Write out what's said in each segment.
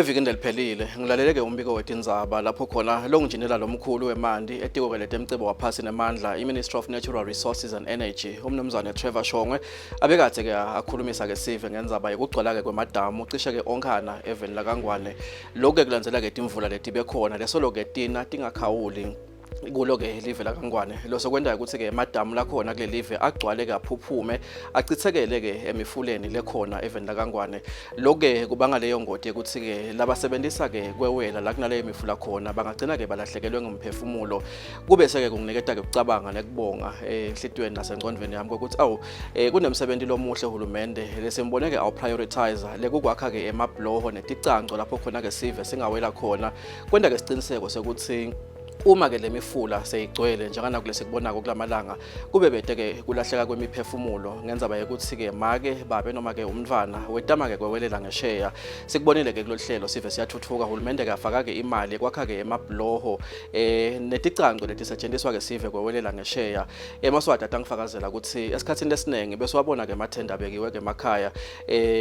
Evikini eliphelile ngilaleleke umbiko wetindzaba lapho khona lo nginjinela lomkhulu wemandi etiko letemcebo waphasi nemandla iMinistry of Natural Resources and Energy umnumzane Trevor Shongwe abekade ke akhulumisa ke Sive ngendzaba yokugcwala ke kwemadamu cishe ke onkhana eveni laKangwane lokho kulandzela ke timvula letibe khona lesolo ke tina tingakhawuli kulo ke live la Kangwane lo sokwenda ukuthi ke madamu la khona kule live agcwale ke aphuphume acithekele ke emifuleni lekhona eveni la Kangwane loke kubanga leyo ngoti ukuthi ke labasebenzisa ke kwewela la kunale emifula khona bangagcina ke balahlekelwe ngumphefumulo kube seke kunginiketa ke ukucabanga nekubonga enhlitweni nasengqondweni yami ukuthi kunemsebenzi lomuhle uhulumende lesimbone ke awu prioritize lekukwakha ke emabloho neticanco lapho khona ke Sive singawela khona kwenda ke siciniseko sekuthi uma ke lemifula seyigcwele njengana kulese kubonako kulamalanga kube bede ke kulahleka kwemiphefumulo ngenza ukuthi ke make babe noma ke umntwana wetama ke kwewelela ngesheya sikubonile ke kulolu Sive Siyatfutfuka uhulumende ke afaka ke imali kwakha ke emabloho neticanco letisetshenziswa ke Sive kwewelela ngesheya emaswati atangifakazela ukuthi esikhatsini lesinenge bese wabona ke mathenda bekiwe ke emakhaya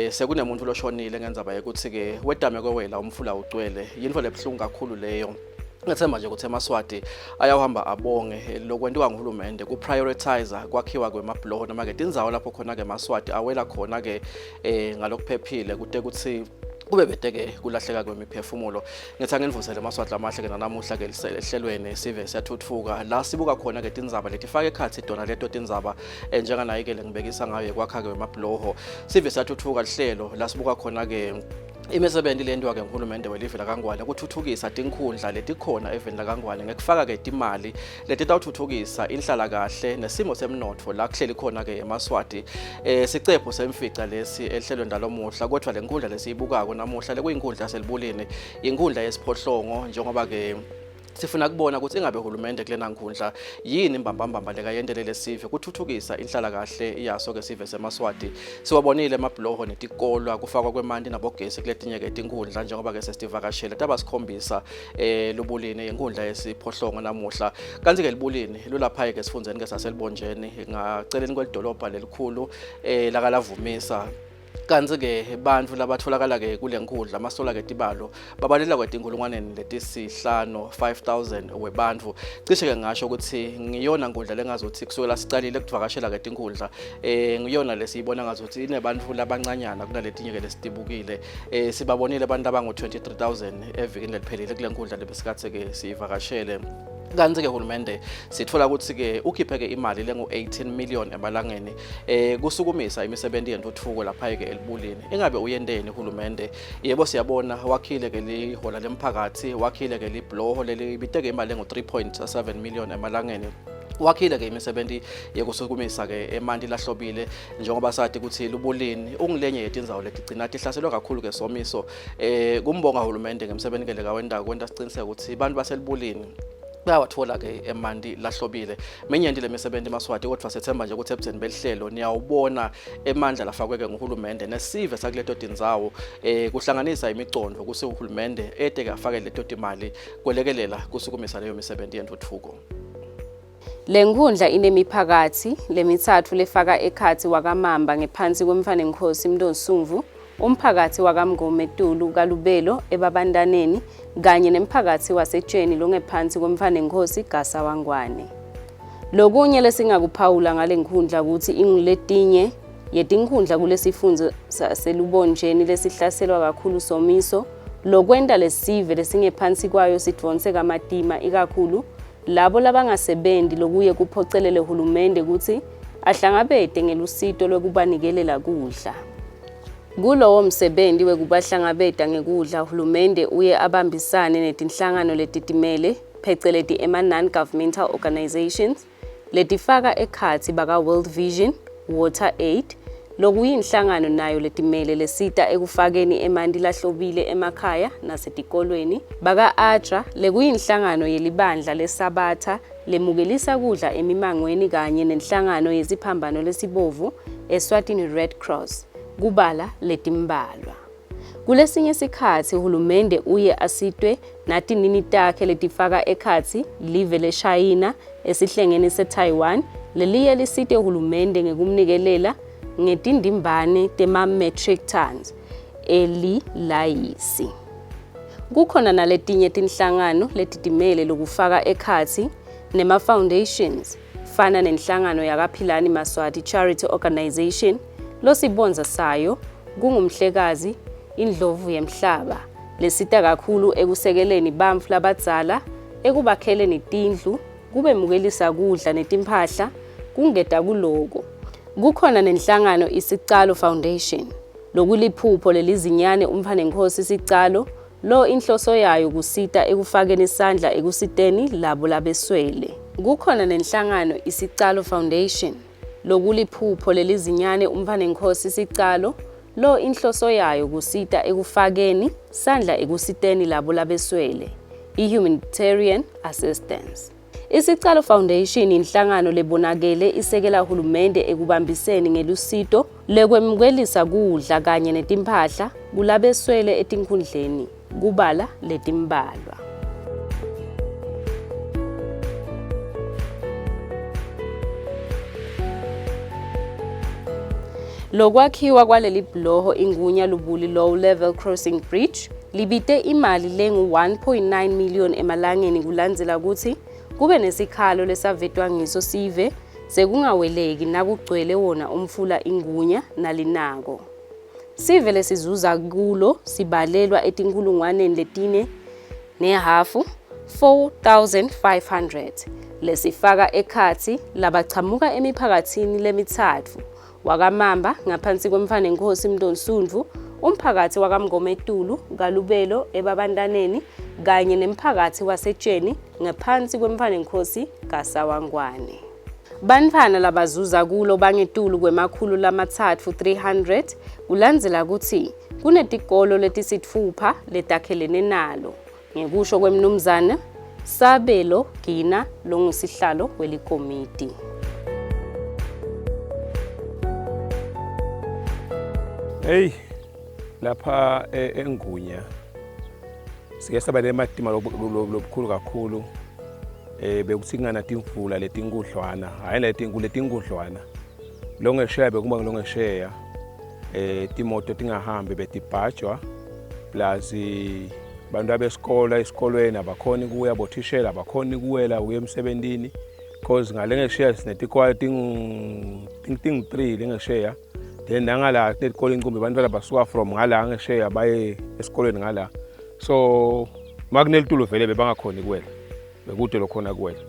sekunemuntu loshonile ngenza ukuthi ke wetame kwewela umfula ugcwele yinto lebhlungu kakhulu leyo. Ngethemba nje ukuthi emaswati ayahamba abonge lokwentiwa nguhulumende ku prioritize kwakhiwa kwemabloho noma ke tindzawo lapho khona ke maswati awela khona ke ngalokuphephile kude kuthi kube bede ke kulahleka kwemiphefumulo ngithi nginivusele maswati amahle ke nanamuhla ke lihlelweni Sive Siyatfutfuka la sibuka khona ke tindzaba letifaka ekhathi dona leto tindzaba njenganayi ke ngibekisa ngayo kwakha kwemabloho Sive Siyatfutfuka lihlelo la sibuka khona ke imisebenzi lendwa ke nguhulumende welive la Kangwane ukuthuthukisa tinkhundla letikhona eveni la Kangwane ngekufaka ke imali letitawuthuthukisa inhlala kahle nesimo semnotfo la kuhleli khona ke emaswati sicepho semfica lesi ehlelwe ndalomuhla kodwa lenkhundla lesiyibukako namuhla lekuyinkhundla yaselubulini inkhundla yesiphohlongo njengoba ke sifuna kubona ukuthi ingabe uhulumende kulena nkhundla yini imbambambamba leka yendelele Sive kuthuthukisa inhlala kahle yaso ke Sive semaswati siwabonile emabloho netikolwa kufakwa kwemandi nabogesi kuletinye ke tinkhundla njengoba ke sesivakashele tabasikhombisa lubulini inkhundla yesiphohlongo namuhla kanti ke libulini lulapha ke sifundzeni ke saselibonjeni ngaceleni kwelidolobha lelikhulu la kalavumisa kanti ke bantfu labatholakala ke kule nkhundla masola ke tibalo babalela kwetinkulungwane letisihlanu 5000 webantfu cishe ke ngasho ukuthi ngiyona nkundla lengazothi kusukela sicalile kuvakashela ke tinkhundla ngiyona lesiyibona ngazothi inebantfu labancanyana kunaletinye ke lesitibukile sibabonile abantu abangu 23000 evikini leliphelile kule nkhundla lebesikathe ke siyivakashele kanti ke uhulumende sithola ukuthi ke ukhiphe ke imali lengu 18 million emalangeni kusukumisa imisebenzi yentuthuko lapha ke elubulini ingabe uyendeni uhulumende yebo siyabona wakhile ke lihola lemphakathi wakhile ke libloho lelibiteke imali lengu 3.7 million emalangeni wakhile ke imisebenzi yekusukumisa ke emandi lahlobile njengoba sathi ukuthi lubulini ungilenye yetindzawo letigcina tihlaselwe kakhulu ke somiso kumbonga uhulumende ngemsebenzi ke lekawenda kwenta siciniseke ukuthi abantu baselubulini bayawathola ke emandi lahlobile menyenti lemisebenzi maswati kodwa sethemba nje ukuthi ebutheni belihlelo niyawubona emandla lafakwe ke nguhulumende nesive sakuleto tindzawo kuhlanganisa imicondvo kuse uhulumende ede ke afake leto timali kwelekelela kusukumisa leyo misebenzi yentuthuko. Lenkhundla inemiphakathi lemithathu lefaka ekhathi wakamamba ngephansi kwemfane Nkosi Mndonsumvu umphakathi wakamngome Tulu kaLubelo ebabandaneni kanye nemphakathi wasetsheni longephansi kwemfane Nkosi Gasa Wangwane. Lokunye lesingakuphawula ngalenkhundla ukuthi inguletinye yetinkhundla kulesifunzo saselubonjeni lesihlaselwa kakhulu somiso lokwenda lesive lesingephansi kwayo sidvonse kamatima ikakhulu labo labangasebenzi lokuye kuphocelele uhulumende ukuthi ahlangabete ngelusito lwekubanikelela kudla. Kulowo msebenzi wekubahlangabeta ngekudla uhulumende uye abambisane netinhlangano letitimele pheceleti non-governmental organizations letifaka ekhathi baka World Vision, Water Aid lokuyinhlangano nayo letimele lesita ekufakeni emandi lahlobile emakhaya nasetikolweni baka ADRA lekuyinhlangano yelibandla lesabatha lemukelisa kudla emimangweni kanye nenhlangano yeziphambano lesibovu Eswatini Red Cross kubala letimbalwa. Kulesinye isikhathi uhulumende uye asitwe natinini takhe letifaka ekhathi live leShayina esihlengeni seTaiwan leliye lisite uhulumende ngekumnikelela ngetindimbane tema metric tons elilayisi. Kukhona naletinye tinhlangano letidimele lokufaka ekhathi nema-foundations fana nenhlangano yakaPhilani Maswati Charity Organization losibonza sayo kungumhlekazi Indlovu Yemhlaba lesita kakhulu ekusekeleni bantfu labadzala ekubakheleni tindlu kubemukelisa kudla netimpahla kungeta kuloko. Kukhona nenhlangano iSicalo Foundation lokuliphupho lelizinyane umfanenkhosi Sicalo lo inhloso yayo kusita ekufakeni isandla ekusiteni labo labeswele. Kukhona nenhlangano iSicalo Foundation lokuliphupho lelizinyane umfanenkhosi Sicalo lo inhloso yayo kusita ekufakeni sandla ekusiteni labo labeswele, i-humanitarian assistance. ISicalo Foundation inhlangano lebonakele isekela uhulumende ekubambiseni ngelusito lekwemukelisa kudla kanye netimpahla kulabeswele etinkhundleni kubala letimbalwa. Lokwakhiwa kwaleli bhloho ingunya LUBULI Low Level Crossing Bridge libite imali lengu 1.9 million emalangeni kulandzela ukuthi kube nesikhalo lesavetwa ngiso Sive sekungaweleki nakugcwele wona umfula ingunya nalinako. Sive lesizuza kulo sibalelwa etinkulungwaneni letine nehafu 4,500 lesifaka ekhathi labachamuka emiphakathini lemithatfu wakamamba ngaphansi kwemfanenkhosi Mndonsundvu, umphakathi wakamgomedulu kaLubelo ebabandaneni kanye nemphakathi wasetsheni ngaphansi kwemfanenkhosi kaSawangwane. Bantfwana labazuza kulo bangetulu kwemakhulu lamathatfu 300 kulandzela ukuthi kunetikolo letisitfupha letakhelene nalo ngekusho kwemnumzana Sabelo Gina longusihlalo welikomiti. Hey, lapha engunya sike saba nemadima lobukhulu kakhulu bekuthi ngana timvula letinkudlwana hayi letinkudlwana longesheya bekuba longesheya timoto tingahambi betibhajwa plus bantu abesikole esikolweni abakhoni kuya bothishela abakhoni kuwela uye emsebentini cause ngalengesheya sinetikwa ting 3 lengesheya then nangala netikole inkumbi bantwana basuka from ngala ngesheya baye esikolweni ngala so makunelitulo vele bebangakhoni kuwela bekude lokhona kuwela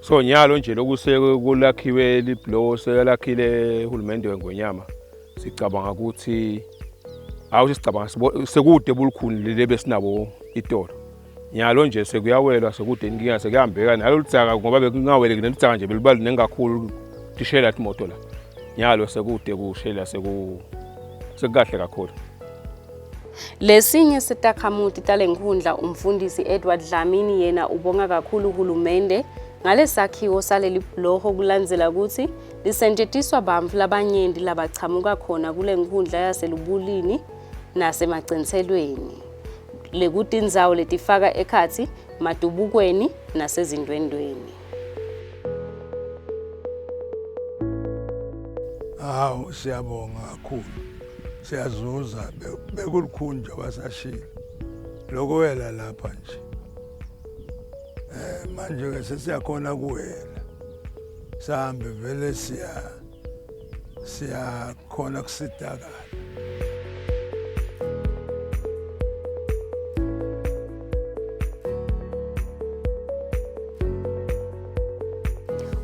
so nyalo nje lokusekulakhiwe libhlo selakhile uhulumende wengonyama sicabanga ukuthi awusicabanga sekude bulukhuni lebe sinabo itolo nyalo nje sekuyawelwa sekude inkinga sekuyambeka nalo lutsaka ngoba bekungaweleki nelutsaka nje belibali nengakhulu tishela imoto la nyalo sekude kushela sekukahle kakhulu. Lesinye setakhamuti talenkhundla umfundisi Edward Dlamini yena ubonga kakhulu uhulumende ngalesakhiwo saleli bhloho kulandzela ukuthi lisentshentiswa bantfu labanyenti labachamuka khona kulenkhundla yaselubulini nasemagcenselweni lekutindzawo letifaka ekhatsi madubukweni nasezindwendweni. Siyabonga kakhulu siyazuza bekulukhunjwa basashila lokuwela lapha nje manje ke sesiyakhona kuwela sihambe vele siyakhona kusitakala.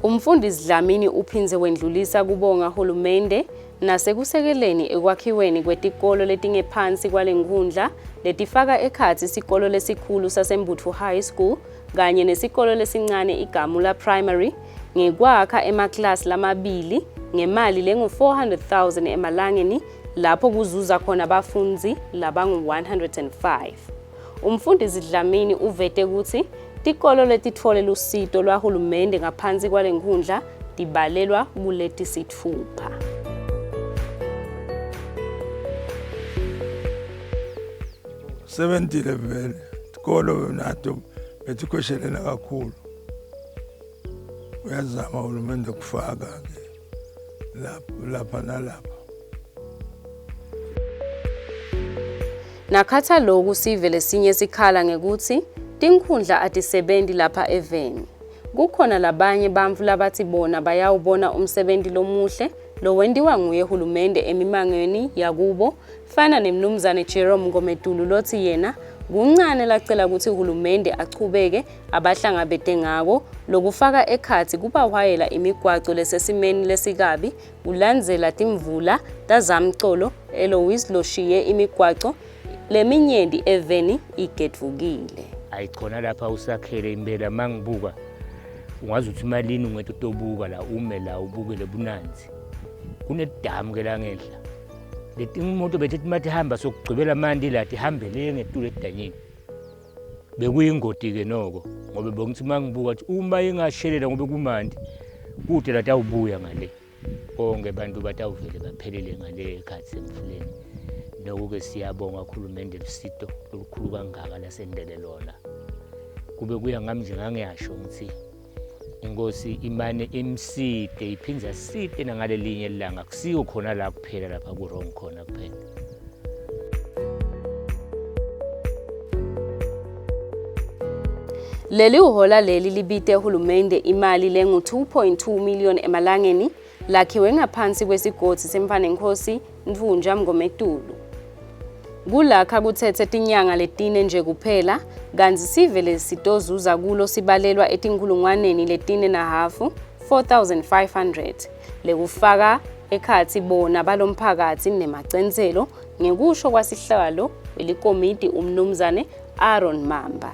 Umfundisi Dlamini uphinze wendlulisa kubonga hulumende nasekusekeleni ekwakhiweni kwetikolo letingephansi kwalenkhundla letifaka ekhatsi isikolo lesikhulu saseMbuthu High School kanye nesikolo lesincane iGamula Primary ngekwakha emaklasi lamabili ngemali lengu 400,000 emalangeni lapho kuzuza khona abafundzi labangu 105. Umfundisi Dlamini uvete ukuthi tikolo letitfole lusito lwahulumende ngaphansi kwalenkhundla tibalelwa kuletisitfupha. Seventile vele tikolo nato betikweshelela kakhulu uyazama uhulumende kufaka ke lapha nalapha. Nakhatha lokhu Sive lesinye sikhala ngekuthi tinkhundla atisebenzi lapha eveni. Kukhona labanye bantfu labathi bona bayawubona umsebenzi lomuhle lowendiwa nguye hulumende emimangweni yakubo, fana nemnumzane Jerome Ngometulu lothi yena kuncane lacela ukuthi uhulumende achubeke abahlangabete ngako lokufaka ekhathi kubawayela imigwaco lesesimeni lesikabi ulandzela timvula tazamcolo Eloise loshiye imigwaco leminyenti eveni igedvukile. Ayikhona lapha usakhele impela mangibuka ungazi ukuthi malini ungethe utobuka la ume la ubuke lebunanzi kunedamu ke la ngedla leti imoto bethe mathi hamba sokugcibela manje lathi hambele ngetulu edanyeni bekuyingoti ke noko ngoba bongithi mangibuka ukuthi uma ingashelela ngobe kumandi kude la tawubuya ngale konke abantu batawuvele baphelele ngale ekhathi semfuleni. Lokho ke siyabonga uhulumende lusito olukhulu kangaka lasendele lona kube kuya ngami nje ngangiyasho ngithi inkosi imane emside iphinza side nangalelinye ilanga kusiyo khona la kuphela lapha ku wrong khona kuphela. Leli uhola leli libite uhulumende imali lengu 2.2 million emalangeni lakhiwe ngaphansi kwesigodi semfanenkosi Mvunja Ngometulu. Kulakha kuthethe tinyanga letine nje kuphela kanti Sive lesitozuza kulo sibalelwa etinkulungwaneni letine na hafu 4500 lekufaka ekhathi bona balomphakathi nemacenzelo ngekusho kwasihlalo welikomiti umnumzane Aaron Mamba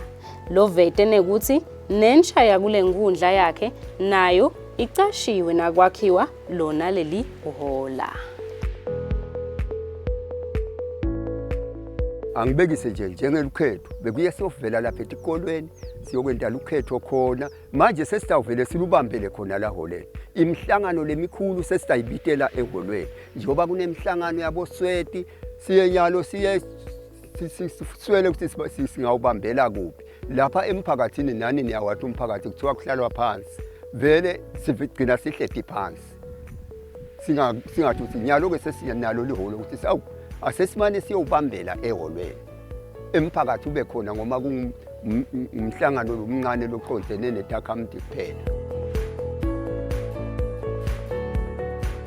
lovete nekuthi nensha yakule nkundla yakhe nayo icashiwe nakwakhiwa lona leli uhola. Angibekise nje njengelukhetho bekuye siyovela lapha etikolweni siyokwenda lukhetho khona manje sesitawuvele silubambele khona la holeni imihlangano lemikhulu sesitayibitela eholweni njengoba kunemhlangano yabosweti siye nyalo siye siswele ukuthi singawubambela kuphi lapha emphakathini nani niyawathi umphakathi kuthiwa kuhlalwa phansi vele sigcina sihleti phansi singathi ukuthi nyalo ke sesiyanalo liholo ukuthi sawu asesimane siyobambela eholweni emphakathi ube khona ngoma kumhlangano lomncane loqondene netakhamiti kuphela.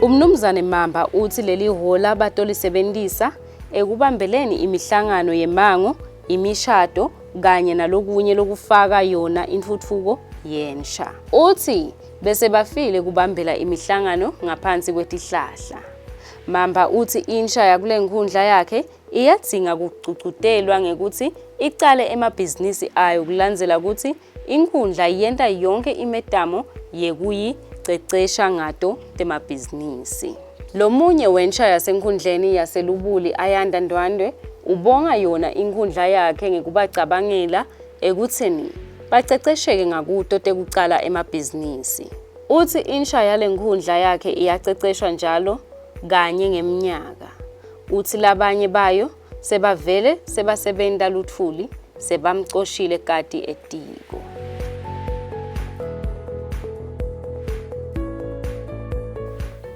Umnumzane Mamba uthi leli hola batolisebenzisa ekubambeleni imihlangano yemango, imishado kanye nalokunye lokufaka yona intfutfuko yensha. Uthi bese bafile kubambela imihlangano ngaphansi kwetihlahla. Mamba uthi insha yakule nkundla yakhe iyadzinga kucucutelwa ngekuthi icale emabhizinisi ayo kulandzela ukuthi inkundla yenta yonke imedamo yekuyicecesha ngato temabhizinisi. Lomunye wensha yasenkundleni yaselubuli Ayanda Ndwandwe ubonga yona inkundla yakhe ngekubacabangela ekutheni bacecesheke ngakuto tekucala emabhizinisi. Uthi insha yale nkundla yakhe iyaceceshwa njalo kanye ngeminyaka. Uthi labanye bayo sebavele sebasebenta luthuli sebamcoshile kati etiko.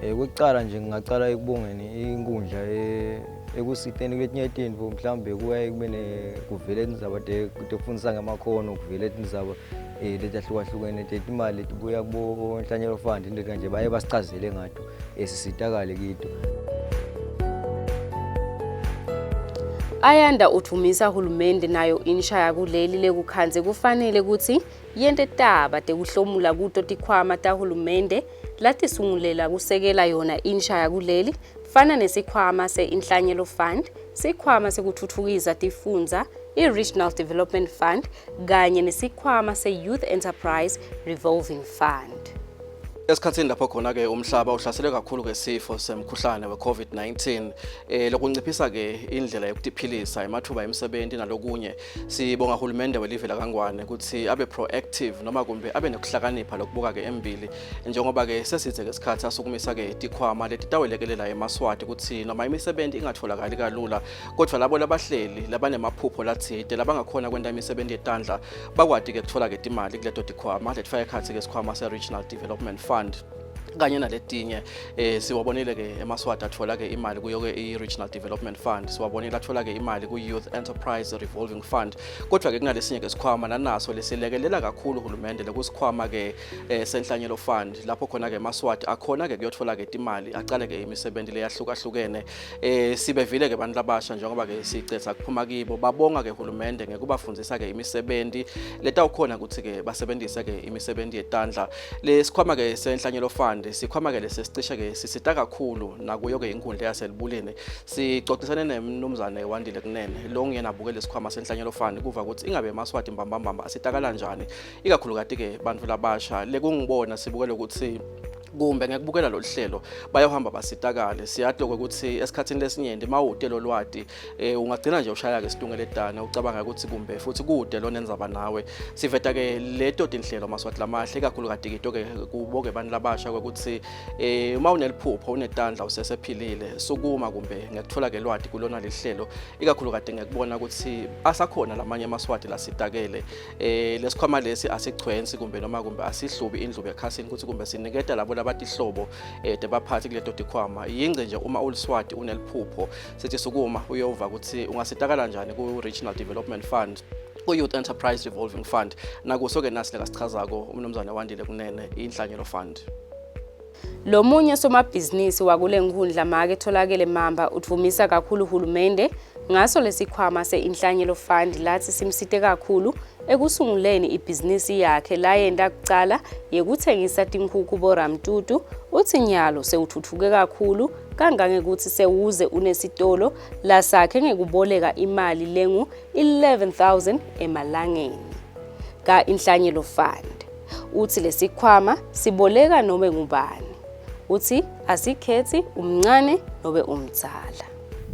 Kwekucala nje ngingacala ekubongeni inkundla ekusiteni kwetinye tintfo mhlambe kuye kube kuvele indzaba tekufundisa ngamakhono kuvele indzaba letahlukahlukene tetimali letibuya kubo Nhlanyelo Fund into kanje baye basichazele ngato sisitakale kito. Ayanda uthumisa hulumende nayo insha yakuleli lekukhanze kufanele ukuthi yente taba tekuhlomula kuto tikhwama tahulumende latisungulela kusekela yona insha yakuleli fana nesikhwama se-Inhlanyelo Fund, sikhwama sekutfutfukisa tifundza i-Regional Development Fund kanye nesikhwama se-Youth Enterprise Revolving Fund. Esikhathini lapho khona ke umhlaba uhlaselwe kakhulu ke sifo semkhuhlane we-COVID-19 lokunciphisa ke indlela yokuziphilisa emathuba emisebenzi nalokunye sibonga uhulumende welive laKangwane ukuthi abe proactive noma kumbe abe nokuhlakanipha lokubuka ke embili njengoba ke sesithe ke isikhathi asukumisa ke tikhwama leti tawelekelela eMaswati ukuthi noma imisebenzi ingatholakali kalula kodwa labo labahleli labanemaphupho lathide labangakhona kwenda imisebenzi yetandla bakwadi ke kuthola ke imali kuleto tikhwama letifaka ekhathi ke isikhwama se-Regional Development Fund. kanye naletinye siwabonile ke eMaswati athola ke imali kuyo ke i-Regional Development Fund, siwabonile athola ke imali ku-Youth Enterprise Revolving Fund. Kodwa ke kunalesinye ke sikhwama nanaso lesilekelela kakhulu uhulumende lekusikhwama ke senhlanyelo fund, lapho khona ke eMaswati akhona ke kuyothola ke imali aqale ke imisebenzi leyahlukahlukene. Sibevile ke abantu labasha njengoba ke sicetha kuphuma kibo babonga ke uhulumende ngekubafundzisa ke imisebenzi letawukhona ukuthi ke basebenzise ke imisebenzi yetandla. Lesikhwama ke senhlanyelo fund sikhwama ke lesicishe ke sisita kakhulu nakuyo ke inkundla yaselubulini. Sicocisane nemnumzane Wandile Kunene lo ngiyena buke lesikhwama senhlanyelo fund kuva ukuthi ingabe eMaswati mbambamba asitakala kanjani ikakhulukazi ke bantu labasha lekungibona sibukele ukuthi kumbe ngekubukela lo hlelo bayohamba basitakale. Siyadlo ukuthi esikhathini lesinyenti mawudelo lwati ungagcina nje ushaya ke sidungeledana ucabanga ukuthi kumbe futhi kude lo nenzaba nawe. Siveta ke leto tinhlelo Maswati lamahle ikakhulukazi ke ke kuboke abantu labasha ukuthi uma uneliphupho unetandla usesephilile sukuma kumbe ngekuthola ke lwati kulona lehlelo ikakhulukazi ngekubona ukuthi asakhona lamanye amaswati lasitakele. Lesikhwama lesi asichwensi kumbe noma kumbe asihlubi indlu bekhasini ukuthi kumbe siniketa labo abathi hlobo debaphathi kuleto dikhwama yingce nje uma uliswati uneliphupho sithi sukuma uyova ukuthi ungasitakala kanjani ku Regional Development Fund, ku Youth Enterprise Revolving Fund, nakuso ke nasi lekasichazako umnumzane Wandile Kunene inhlanyelo fund. Lo munye somabhizinisi wakule Nkhundla make tholakele mamba utvumisa kakhulu uhulumende ngaso lesikhwama seinhlanyelo fund lathi simsite kakhulu ekusunguleni ibhizinisi yakhe la yenda kucala yekuthengisa tinkukhu boramtutu. Uthi nyalo sewuthuthuke kakhulu kangangekuthi sewuze unesitolo la sakhe ngekuboleka imali lengu 11,000 emalangeni ka inhlanyelo fund. Uthi lesikhwama siboleka noma ngubani, uthi asikhethi umncane nobe umdzala.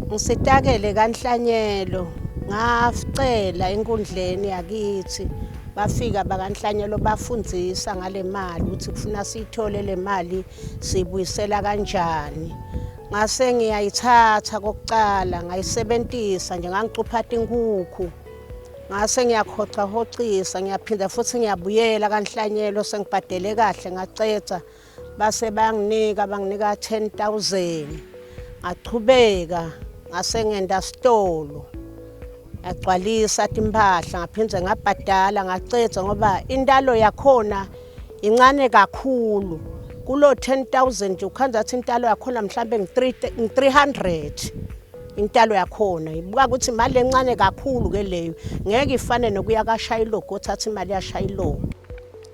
Ngisitakele kanhlanyelo ngacela enkundleni yakithi bafika bakanhlanyelo bafundzisa ngale mali ukuthi kufuna siyithole le mali sibuyisela kanjani. Ngase ngiyayithatha kokucala ngayisebenzisa nje ngangicuphatha inkukhu, ngase ngiyakhoxa ngiyaphinda futhi ngiyabuyela kanhlanyelo sengibhadele kahle ngacetha base banginika 10,000. Ngaqhubeka ngase ngenda sitolo yagcwalisa timpahla ngaphindze ngabhadala ngacetha ngoba intalo yakhona incane kakhulu. Kulo 10,000 ukhanza ukuthi intalo yakhona mhlambe ngi300 intalo yakhona. Ibuka ukuthi imali encane kakhulu ke leyo ngeke ifane nokuya kaShayilo gothatha imali yaShayilo.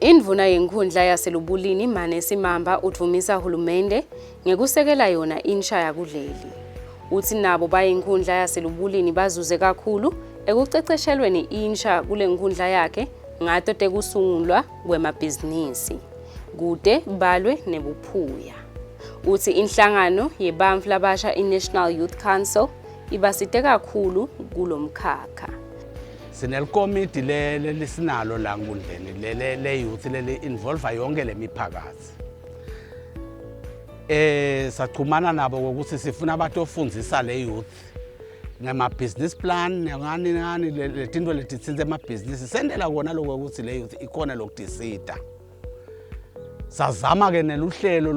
Indvuna yenkhundla yaselubulini Mane Simamba utvumisa uhulumende ngekusekela yona insha yakudleli. Uthi nabo bayenkhundla yaselubulini bazuze kakhulu ekuceceshelweni insha kule nkhundla yakhe ngato tekusungulwa kwemabhizinisi kude balwe nebuphuya. Uthi inhlangano yebantfu labasha iNational Youth Council ibasite kakhulu kulomkhakha. Sinelikomiti lesinalo la Nkundleni le youth le involve yonke lemiphakathi. Sachumana nabo ukuthi sifuna abantu ofundisa le youth ngama business plan ngani letinto letitsinze ema business sendela kona lokho ukuthi le youth ikhona lokudisita. Sazama ke neluhlelo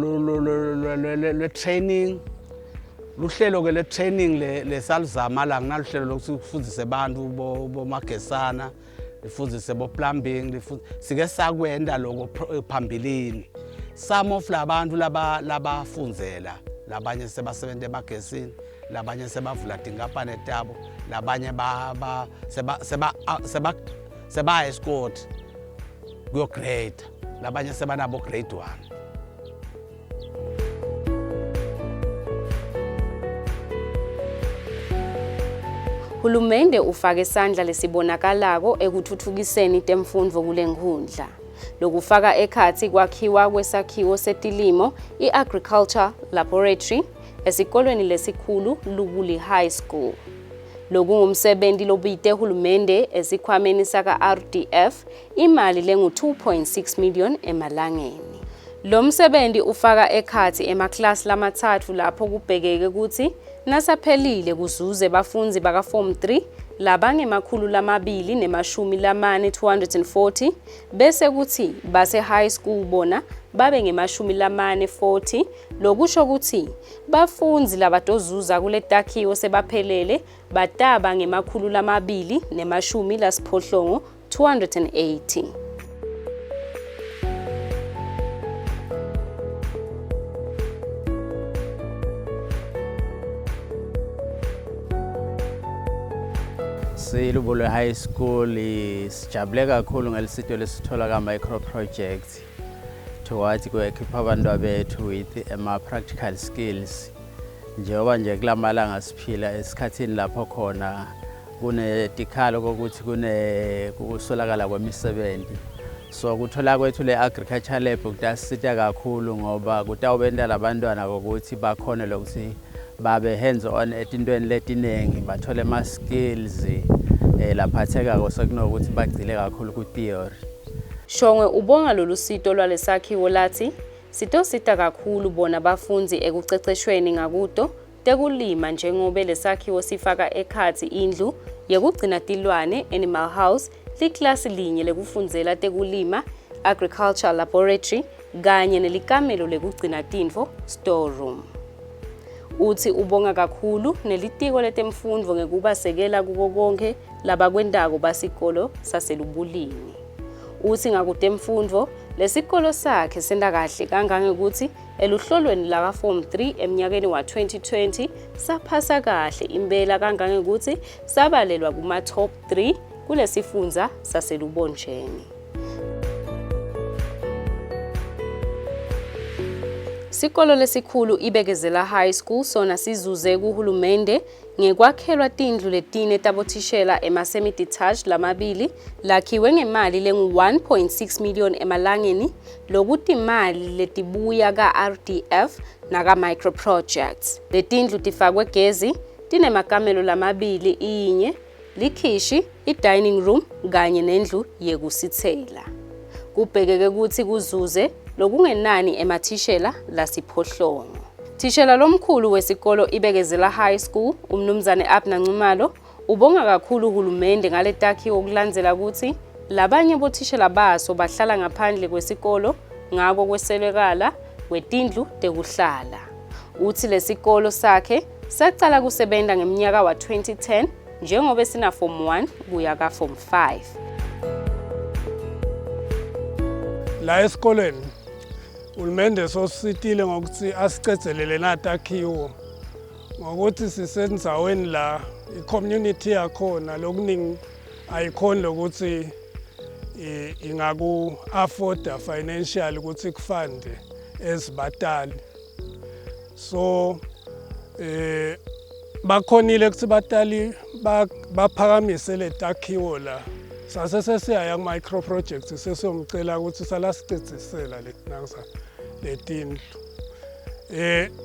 le training. Luhlelo ke le training lesalizama la nginaluhlelo lokufundisa abantu bomagesana, lifundise bo plumbing, sike sakwenda lokho phambilini. Some of labantu labafundzela, labanye sebasebenza emagesini, labanye sebavula tinkampani tabo, labanye seba escort kuyo grade, labanye sebanabo grade 1. Hulumende ufake isandla lesibonakalako ekuthuthukiseni temfundvo kule Nkhundla. Lokufaka ekhathi kwakhiwa kwesakhiwo setilimo i-Agriculture Laboratory esikolweni lesikhulu LUBULI High School. Lokungumsebenzi lobite hulumende esikhwameni saka RDF imali lengu 2.6 million emalangeni. Lo msebenzi ufaka ekhathi emaklasi lamathathu lapho kubhekeke ukuthi nasaphelile kuzuze bafundzi baka Form 3 labangemakhulu lamabili nemashumi lamane 240 bese kuthi base high school bona babe ngemashumi lamane 40 lokusho ukuthi bafundzi labatozuza kule takhiwo sebaphelele bataba ngemakhulu lamabili nemashumi lasiphohlongo 280. LUBULI High School sijabule kakhulu ngelisito lesithola ka micro projects towards ku-equip abantu bethu with practical skills njengoba nje kulamalanga siphila esikhathini lapho khona kunetikhalo kokuthi kusolakala kwemisebenzi. So kuthola kwethu le agriculture lab kudasisita kakhulu ngoba kutawubenta labantwana ukuthi bakhona lokuthi babe hands on etintweni letinengi bathole ama skills laphatheka kwasekunokuthi bagcile kakhulu ku theory. Shongwe ubonga lolu sito lwalesakhiwo lathi sitosita kakhulu bona bafundzi ekuceceshweni ngakuto tekulima njengoba lesakhiwo sifaka ekhathi indlu yekugcina tilwane animal house liklasi linye lekufundzela tekulima agricultural laboratory kanye nelikamelo lekugcina tintfo storeroom. Uthi ubonga kakhulu nelitiko letemfundvo ngekubasekela kuko konke labakwendako basikolo saselubulini. Uthi ngakutemfundvo lesikolo sakhe senda kahle kangangekuthi eluhlolweni la Form 3 emnyakeni wa 2020 saphasa kahle impela kangangekuthi sabalelwa kuma top 3 kulesifundza saselubonjeni. Sikolo lesikhulu ibekezela high school sona sizuze kuhulumende ngekwakhelwa tindlu letine tabothishela ema-semi detached lamabili lakhiwe ngemali lengu 1.6 million emalangeni lokuti imali letibuya ka-RDF naka micro projects. Letindlu tifakwe gezi, tinemakamelo lamabili inye, likhishi, i-dining room kanye nendlu yekusithela. Kubhekeke ukuthi kuzuze lokungenani emathishela lasiphohlongo. Thishela lomkhulu wesikolo ibekezela high school umnumzane Abna Ncumalo ubonga kakhulu uhulumende ngale takhiwo kulandzela ukuthi labanye bothishela baso bahlala ngaphandle kwesikolo ngako kweselekala kwetindlu tekuhlala. Uthi lesikolo sakhe saqala kusebenta ngeminyaka wa 2010 njengoba sina Form 1 kuya ka Form 5. La esikoleni uhulumende sositile ngokuthi asicezelele natakhiwo ngokuthi sisendzaweni la i-community yakhona lokuningi ayikhona lokuthi ingaku afforda financial ukuthi kufande ezibatali. So bakhonile ukuthi batali baphakamise letakhiwo la sasesiyaya ku micro projects sesiyomcela ukuthi salasicedzisela letindlu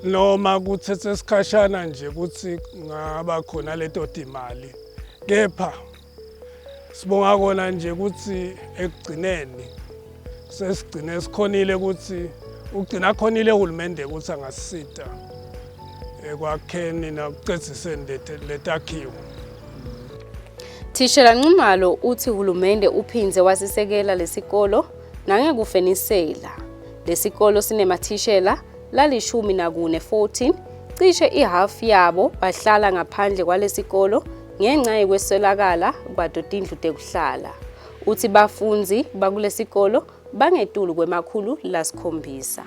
noma kuthethe isikhashana nje ukuthi ngaba khona leto timali kepha sibonga kona nje ukuthi ekugcineni sesigcine sikhonile ukuthi ugcina khonile uhulumende ukuthi angasisita ekwakheni nakucedziseni letakhiwo. Thishela Ncumalo uthi uhulumende uphinze wasisekela lesikolo nangekufenisela. Lesikolo sinemathishela lalishumi nakune 14 cishe ihalf yabo bahlala ngaphandle kwalesikolo ngenxa yekweswelakala kwadotindlu tekuhlala. Uthi bafundzi bakulesikolo bangetulu kwemakhulu lasikhombisa.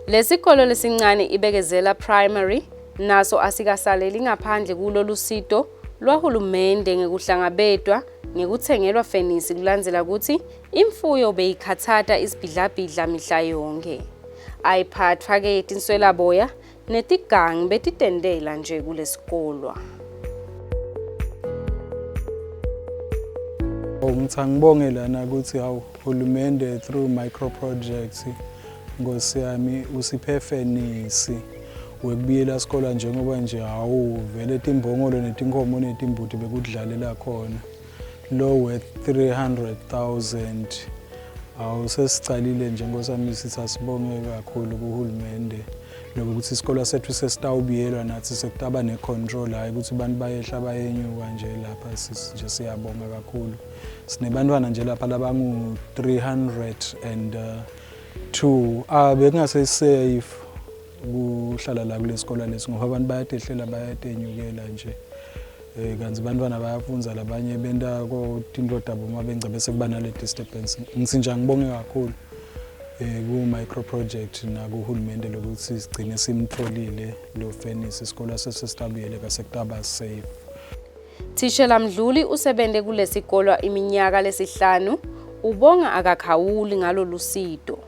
Lesikolo lesincane ibekezela primary naso asikasaleli ngaphandle kulolu sito lwahulumende ngekuhlangabetwa ngekuthengelwa fenisi kulandzela ukuthi imfuyo beyikhathatha isibhidlabhidla mihla yonke. Ayiphathwa ke etinswelaboya netigangi betitendela nje kulesikolo. Ngibonge lana ukuthi uhulumende through micro projects Nkosi yami usiphe fenisi wekubiyela isikole njengoba nje vele timbongolo netinkomo netimbuti bekudlalela khona lo worth 300,000 awusesicalile njengosami sithi asibonge kakhulu kuhulumende lokuthi isikole sethu sesitawubiyelwa nathi sekutaba necontrol hayi ukuthi abantu bayehla bayenyuka nje lapha nje siyabonga kakhulu. Sinebantwana nje lapha labangu 302 bekungase safe kuhlala la kulesikole lesi ngoba abantu bayadehlela bayadenyukela nje. Kanti abantwana bayafunza labanye benta ko tindlodabo mabengca bese kuba nale disturbance. Ngisinja ngibonge kakhulu ku micro project na kuhulumende lokuthi sigcine simtholile lo fenisi isikole sesesitabuyele kasekutaba safe. Thishela Mdluli usebende kulesikolo iminyaka lesihlanu ubonga akakhawuli ngalo lusido.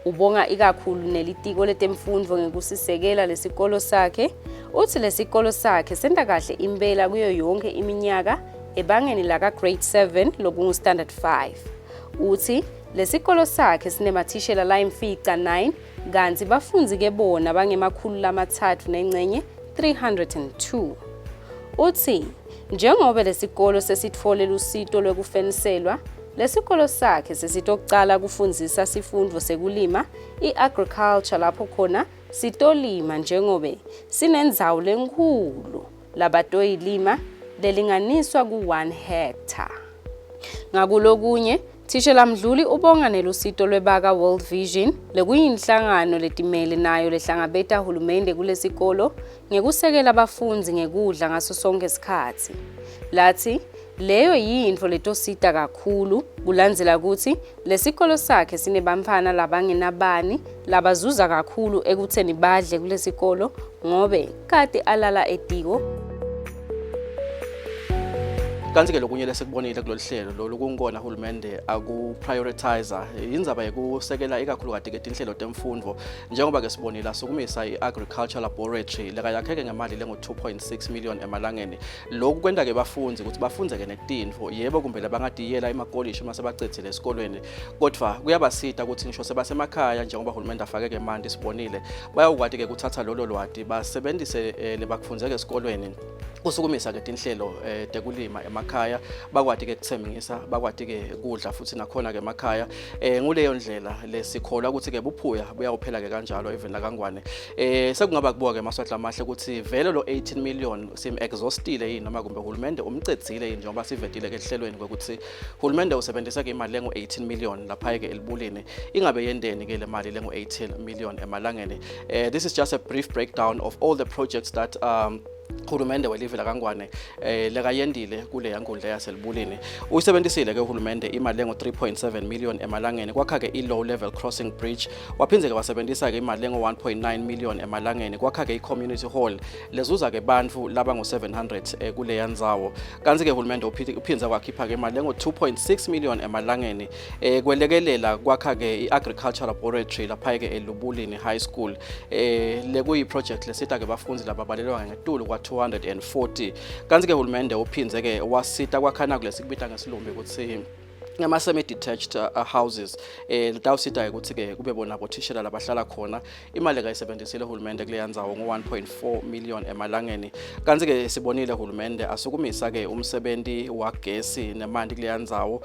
Ubonga ikakhulu nelitiko letemfundo ngekusisekela lesikolo sakhe. Uthi lesikolo sakhe senta kahle impela kuyo yonke iminyaka ebangeni la ka grade 7 lokungu standard 5. Uthi lesikolo sakhe sinemathishela la imfica 9 kanti bafunzi ke bona bangemakhulu lamathathu nencenye 302. Uthi njengoba lesikolo sesitfole lusito lwekufeniselwa lesikolo sakhe sesitokucala kufundzisa sifundo sekulima iagriculture lapho khona sitolima njengobe sinendzawo lenkulu labatoyilima lelinganiswa ku 1 hectare. Ngakulokunye Thishela Mdluli ubonga nelusito lwebaka World Vision lekuyinhlangano letimele nayo lehlangabeta hulumende kulesikolo ngekusekela abafunzi ngekudla ngaso sonke isikhathi. Lathi leyo yintfo letosita kakhulu kulandzela ukuthi lesikolo sakhe sinebamfana labangenabani labazuza kakhulu ekutheni badle kulesikolo ngobe kade alala etiko. Kanti ke lokunye lesikubonile kulolu hlelo lo lokungona hulumende akuprioritizer indzaba yekusekela ikakhulu kade ke tinhlelo temfundo njengoba ke sibonile sukumisa iagriculture laboratory lekayakheke ngemali lengo 2.6 million emalangeni. Lokhu kwenda ke bafunzi ukuthi bafunze ke netinfo yebo kumbe labangadiyela emakolleji mase bacedzile esikolweni kodwa kuyabasita ukuthi ngisho sebasemakhaya njengoba hulumende afake ke manje sibonile bayawukwathi ke kuthatha lolo lwati basebenzise lebakufunzeke esikolweni kusukumisa ke tinhlelo tekulima emakhaya bakwati ke kuthemisa bakwati ke kudla futhi nakhona ke emakhaya nguleyo ndlela lesikholwa ukuthi ke buphuya buyawuphela ke kanjalo even la kangwane sekungaba kubuka ke maswahla amahle ukuthi vele lo 18 million sim exhaustile yini noma kumbe hulumende umcedzile yini njengoba sivedile ke ehlelweni ukuthi hulumende usebenzisa ke imali lengo 18 million lapha ke elibulini ingabe yendeni ke le mali lengo 18 million emalangeni. This is just a brief breakdown of all the projects that Hulumende welivela kangwane lekayendile kule yankundla yaselibulini uyisebenzisile ke uhulumende imali lengo 3.7 million emalangeni kwakha ke i-low level crossing bridge waphindze ke wasebenzisa ke imali lengo 1.9 million emalangeni kwakha ke i-community hall lezuza ke bantu labango 700 kule yandzawo kanti ke uhulumende uphindze kwakhipha ke imali lengo 2.6 million emalangeni kwelekelela kwakha ke i-agriculture laboratory lapha ke eLUBULI high school lekuyi project lesita ke bafunzi lababalelwa ngetulu 240 kanti ke hulumende uphindze ke wasita kwakhana kulesikubita ngesilumbi ukuthi ngama semi detached houses litawusita ukuthi ke kube bona bothishela labahlala khona imali kayisebenzisile hulumende kule yandzawo ngo 1.4 million emalangeni kanti ke sibonile hulumende asukumisa ke umsebenzi wagesi nemanti kule yandzawo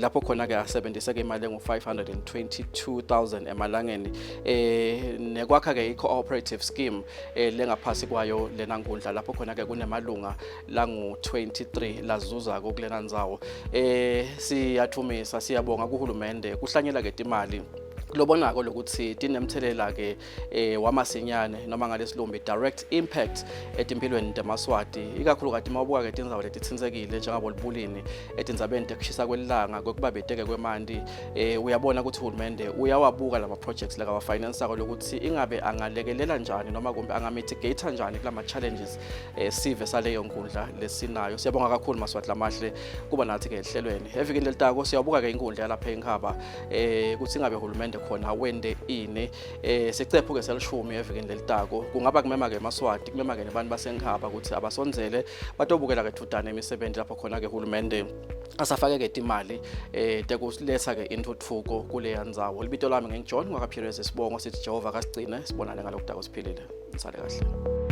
lapho khona ke asebenzise ke imali ngo 522,000 emalangeni nekwakha ke i-cooperative scheme lengaphasi kwayo lenankundla lapho khona ke kunemalunga langu 23 lazuza kulena ndzawo Thumisa siyabonga kuhulumende kuhlanyela ke imali lobonako lokuthi tinemthelela ke wamasinyane noma ngalesilumbi direct impact etimpilweni temaswati ikakhulu kade mawubuka ke tindzawo letitsinzekile njengabo libulini etindzabeni tekushisa kwelilanga kwekubabeteke kwemanti uyabona ukuthi uhulumende uyawabuka lama projects laka finance akho lokuthi ingabe angalekelela njani noma kumbe angamitigate njani kulama challenges Sive saleyo nkundla lesinayo siyabonga kakhulu maswati lamahle kuba nathi ke ehlelweni evikini lelitako siyabuka ke inkundla lapha enkhaba ukuthi ingabe uhulumende khona wende ini sicephu ke selishumi evikini lelitako kungaba kumema ke maswati kumema ke nabantu basenkhaba ukuthi abasonzele batobukela ke thudane imisebenzi lapho khona ke uhulumende asafake ke imali tekuletha ke intuthuko kule yandzawo libito lami ngingiJohn ngakaphireze sibongo sithi Jehova kasigcine sibonane ngalokudako siphilile nisale kahle